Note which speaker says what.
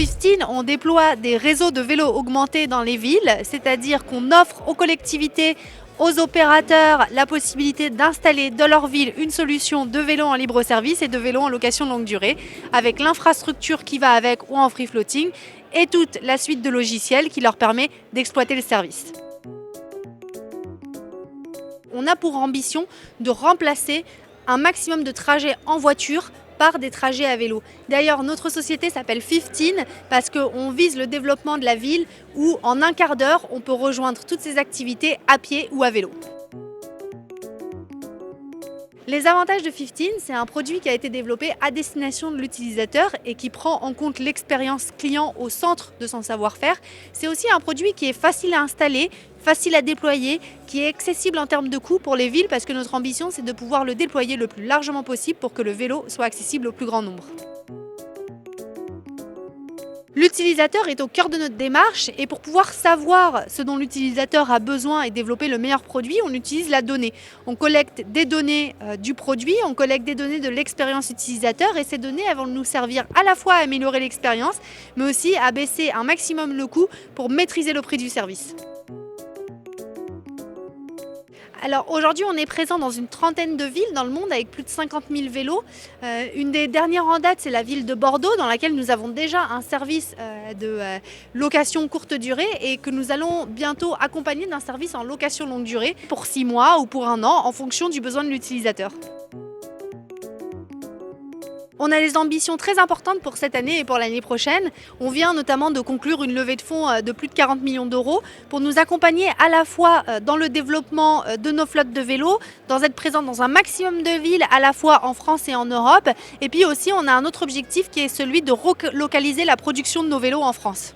Speaker 1: 15, on déploie des réseaux de vélos augmentés dans les villes, c'est-à-dire qu'on offre aux collectivités, aux opérateurs la possibilité d'installer dans leur ville une solution de vélos en libre service et de vélos en location longue durée, avec l'infrastructure qui va avec ou en free floating et toute la suite de logiciels qui leur permet d'exploiter le service. On a pour ambition de remplacer un maximum de trajets en voiture par des trajets à vélo. D'ailleurs, notre société s'appelle 15 parce qu'on vise le développement de la ville où en un quart d'heure, on peut rejoindre toutes ces activités à pied ou à vélo. Les avantages de 15, c'est un produit qui a été développé à destination de l'utilisateur et qui prend en compte l'expérience client au centre de son savoir-faire. C'est aussi un produit qui est facile à installer, facile à déployer, qui est accessible en termes de coût pour les villes parce que notre ambition, c'est de pouvoir le déployer le plus largement possible pour que le vélo soit accessible au plus grand nombre. L'utilisateur est au cœur de notre démarche et pour pouvoir savoir ce dont l'utilisateur a besoin et développer le meilleur produit, on utilise la donnée. On collecte des données du produit, on collecte des données de l'expérience utilisateur et ces données elles vont nous servir à la fois à améliorer l'expérience mais aussi à baisser un maximum le coût pour maîtriser le prix du service. Alors aujourd'hui, on est présent dans une trentaine de villes dans le monde avec plus de 50 000 vélos. Une des dernières en date, c'est la ville de Bordeaux dans laquelle nous avons déjà un service de location courte durée et que nous allons bientôt accompagner d'un service en location longue durée pour 6 mois ou pour 1 an en fonction du besoin de l'utilisateur. On a des ambitions très importantes pour cette année et pour l'année prochaine. On vient notamment de conclure une levée de fonds de plus de 40 millions d'euros pour nous accompagner à la fois dans le développement de nos flottes de vélos, d'être présents dans un maximum de villes à la fois en France et en Europe. Et puis aussi, on a un autre objectif qui est celui de relocaliser la production de nos vélos en France.